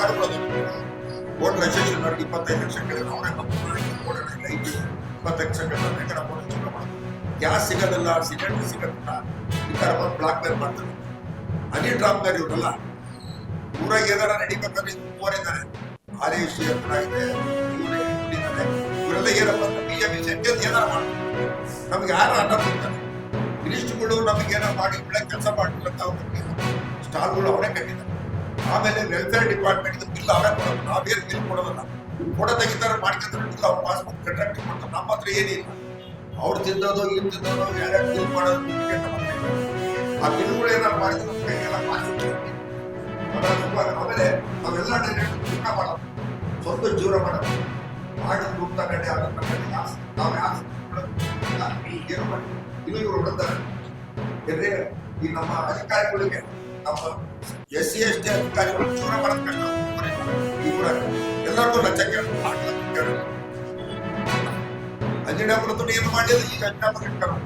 ಯಾರು vote registration ಮಾಡಿ 25 ಲಕ್ಷ ಕಡೆ ಅವರೇ ಓಡಾಡ 25 ಲಕ್ಷ ಕಡೆ ಗ್ಯಾಸ್ ಸಿಗೋದಿಲ್ಲ, ಸಿಲಿಂಡರ್ ಸಿಗೋದಿಲ್ಲ, ಈ ತರ ಬಂದು ಬ್ಲಾಕ್ ಮೇಲ್ ಮಾಡ್ತಾರೆ. ಹನಿ ಡ್ರಾಪ್ ಮೇಲೆ ಇವ್ರಲ್ಲ ಊರಾಗ ಏನಾರ ನಡಿಬೇಕಂದ್ರೆ ಮೂವರಿದ್ದಾರೆ. ಆಲೇಶ್ ಹತ್ರ ಇದೆ, ಇವರೆಲ್ಲ ಏನಪ್ಪ ಬಿಜೆಪಿ ಸೆಂಟರ್ ಏನಾರ ಮಾಡ್ತಾರೆ. ನಮ್ಗೆ ಯಾರು ಅನ್ನ ಕೊಡ್ತಾರೆ ಮಿನಿಸ್ಟ್ರುಗಳು ನಮಗೇನೋ ಮಾಡಿ ಒಳ್ಳೆ ಕೆಲಸ ಮಾಡ್ತಾರೆ ಅಂತ ಅವ್ರಿಗೆ ಸ್ಟಾಲ್ಗಳು ಅವರೇ ಕಟ್ಟಿದ್ದಾರೆ. ಆಮೇಲೆ ವೆಲ್ಫೇರ್ ಡಿಪಾರ್ಟ್ಮೆಂಟ್ ಬಿಲ್ ಅವರೇ ಕೊಡೋದು, ನಾವೇನು ಬಿಲ್ ಕೊಡೋದಲ್ಲ. ಫೋಟೋ ತೆಗಿತಾರೆ ಮಾಡ್ಕೊಂಡ್ರೆ ಬಿಲ್ ಅವ್ರು ಪಾಸ್ಬುಕ್ ಕಂಟ್ರಾಕ್ಟ್ ಮಾಡ್ತಾರೆ. ನಮ್ಮ ಹತ್ರ ಏನಿಲ್ಲ. ಅವ್ರು ತಿನ್ನೋದು ಇಲ್ಲಿ ತಿನ್ನೋದು ಯಾರ್ಯಾರು ಬಿಲ್ ಮಾಡೋದು ಆ ಬಿಲ್ಗಳು ಏನಾರು ಮಾಡಿದ್ರೆ ನಮ್ಮ ಕೈಗೆಲ್ಲ ಆಮೇಲೆ ನಾವೆಲ್ಲ ಜೀವನ ಮಾಡೋದು, ಸ್ವಂತ ಜೀವನ ಮಾಡೋದು, ಮಾಡಿ ದುಡ್ಡು ತಗೊಂಡೆ ಅದನ್ನ ತಗೊಂಡೆ ನಾವು ಯಾರು ಏನು ಮಾಡಿ ಇನ್ನು ಇವರು ಹೊಡೆದಾರೆ. ಈ ನಮ್ಮ ಅಧಿಕಾರಿಗಳಿಗೆ ನಮ್ಮ SC ST ಅಧಿಕಾರಿಗಳು ಜೀವನ ಮಾಡೋದು ಕಷ್ಟ. ಎಲ್ಲರಿಗೂ ಲಂಚ ಕೇಳೋದು ಅಂಜನಪುರದ್ದು ಏನು ಮಾಡಲಿಲ್ಲ. ಈಗ ಅಂಜನಪುರ ಇಟ್ಕೊಂಡು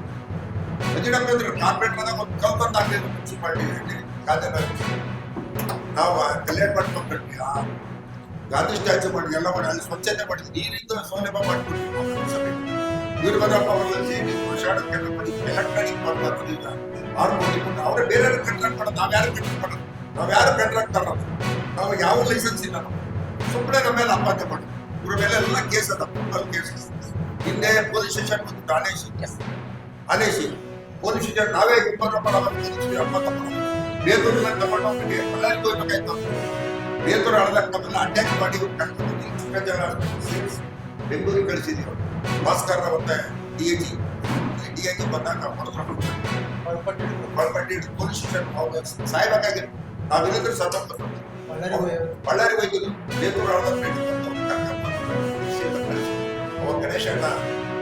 ಅಂಜನಪುರ ಅಂದ್ರೆ ಕಾರ್ಪೊರೇಟರ್ ಒಂದು ಕಲ್ಪಂತ ಆಗಲಿಲ್ಲ. ಮುನ್ಸಿಪಾಲಿಟಿ ಖಾತೆ ನಾವು ಕಲ್ಯಾಣ ಮಾಡ್ಕೊಂಡು ಗಾಂಧಿ ಸ್ಟ್ಯಾಚ್ಯೂ ಮಾಡಿ ಎಲ್ಲ ಮಾಡಿ ಅಲ್ಲಿ ಸ್ವಚ್ಛತೆ ಮಾಡಿದ್ವಿ. ನೀರಿಂದ ಸೌಲಭ್ಯ ಮಾಡಿಬಿಟ್ಟು ವೀರಭದ್ರಪ್ಪ ಅವರಲ್ಲಿ ಎಲೆಕ್ಟ್ರಾನಿಕ್ ಮಾಡ್ತಾರೆ. ಈಗ 6 ಕೋಟಿ ಕೊಟ್ಟು ಅವರೇ ಬೇರೆ ಕಂಟ್ರಾಕ್ಟ್ ಮಾಡೋದು. ನಾವ್ಯಾರು ಕಂಟ್ರಾಕ್ಟ್ ಮಾಡೋದು? ನಾವ್ಯಾರು ಕಂಟ್ರಾಕ್ಟ್ ತರೋದು? ನಾವು ಯಾವ ಲೈಸೆನ್ಸ್ ಇಲ್ಲ. ನಾವು ಸುಮ್ಮನೆ ನಮ್ಮ ಮೇಲೆ ಅಪಾತ್ಯ ಮಾಡೋದು. ಇವ್ರ ಮೇಲೆ ಎಲ್ಲ ಕೇಸ್ ಅದ, ಕೇಸ್. ಹಿಂದೆ ಪೊಲೀಸ್ ಸ್ಟೇಷನ್ ಬಂದು ಆನೇಶಿ ಪೊಲೀಸ್ ಸ್ಟೇಷನ್ ನಾವೇ 20 ಬೇತೂರಿನ ತಗೊಂಡು ಬಳ್ಳಾರಿಗೆ ಹೋಗ್ಬೇಕಾಯ್ತು. ಬೇತೂರು ಹಳದಾಗ ನಮ್ಮೆಲ್ಲ ಅಟ್ಯಾಕ್ ಮಾಡಿ ಬೆಂಗಳೂರಿಗೆ ಕಳಿಸಿದೀವಿ. ಭಾಸ್ಕರ್ ಮತ್ತೆ DIG ಬಂದಾಗ ಒಳಪಟ್ಟಿ ಪೊಲೀಸ್ ಸ್ಟೇಷನ್ ಸಾಯ್ಬೇಕಾಗಿತ್ತು. ನಾವಿಲ್ಲದ್ರೆ ಸ್ವತಂತ್ರ ಬಳ್ಳಾರಿಗೆ ಹೋಗಿದ್ದು. ಬೇತೂರು ಹಳದ ಅವ ಗಣೇಶ ಅಣ್ಣ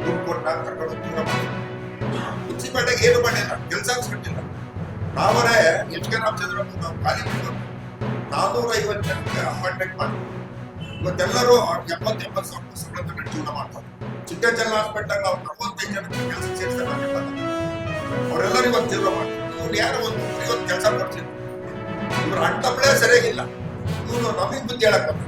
ದುಡ್ಡು ಕೊಟ್ಟ ಕರ್ಕೊಂಡು ದೂರ ಮಾಡಿ ಮುನ್ಸಿಪಾಲ್ಟಿಗೆ ಏನು ಮಾಡಿಲ್ಲ, ಕೆಲಸ ಅನ್ಸ್ಬಿಟ್ಟಿಲ್ಲ. ನಾವರೇ HK ರಾಮಚಂದ್ರಪ್ಪ ನಾವು ಖಾಲಿ ಬಿಟ್ಟು 450 ಜನಕ್ಕೆ ಅಪಾಯಿಂಟ್ಮೆಂಟ್ ಮಾಡಿ ಇವತ್ತೆಲ್ಲರೂ 70-80 ಸಂಬಳ ತಗೊಂಡು ಜೀವನ ಮಾಡ್ತಾರೆ. ಚಿಕ್ಕಚಲ್ಲ ಹಾಸ್ಪಿಟಲ್ ನಾವು 45 ಜನಕ್ಕೆ ಕೆಲಸ ಸೇರಿಸ್ತಾರೆ. ಅವರೆಲ್ಲರೂ ಇವತ್ತು ಜೀವನ ಮಾಡ್ತಾರೆ. ಇವ್ರು ಯಾರು ಇವತ್ತು ಕೆಲಸ ಕೊಡ್ತಿದ್ರು. ಇವ್ರ ಅಂಟಪ್ಲೇ ಸರಿಯಾಗಿಲ್ಲ. ಇವ್ರು ನಮಗೆ ಬುದ್ಧಿ ಹೇಳಕ್ ಬಂದ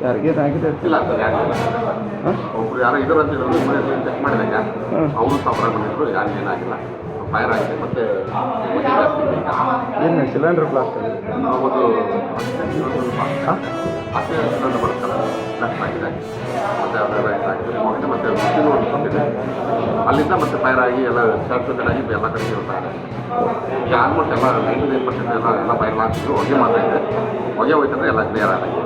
ಯಾರಿಗೆ ಇಲ್ಲ ಸರ್, ಒಬ್ರು ಯಾರೋ ಇದ್ರು ಅಂತ ಚೆಕ್ ಮಾಡಿದಾಗ ಅವರು ಸಹ ಹೊರಗೆ ಬಂದಿದ್ರು. ಯಾರಿಗೂ ಏನಾಗಿಲ್ಲ. ಫೈರ್ ಆಗಿದೆ. ಮತ್ತೆ ಏನು ಸಿಲಿಂಡರ್ ಬ್ಲಾಸ್ಟ್ ಒಂದು ಅಷ್ಟೇ ಸಿಲಿಂಡರ್ ಬರ್ತಾರೆ ಬ್ಲಾಸ್ಟ್ ಆಗಿದೆ. ಮತ್ತೆ ಅದೆಲ್ಲ ಇದಾಗಿದೆ. ಮತ್ತೆ ಬಂದಿದೆ ಅಲ್ಲಿಂದ ಮತ್ತೆ ಫೈರ್ ಆಗಿ ಎಲ್ಲ ಶಾರ್ಟ್ ಸರ್ಕ್ಯೂಟ್ ಆಗಿ ಎಲ್ಲ ಕಡೆಗೆ ಇರ್ತಾರೆ. ಈಗ ಆಲ್ಮೋಸ್ಟ್ ಎಲ್ಲ 99% ಎಲ್ಲ ಫೈರ್ ಆಗ್ತಿದ್ರು. ಹೊಗೆ ಮಾತಾಡಿದೆ. ಹೊಗೆ ಹೋಯ್ತಂದ್ರೆ ಎಲ್ಲ ಕ್ಲಿಯರ್ ಆಗಿದೆ.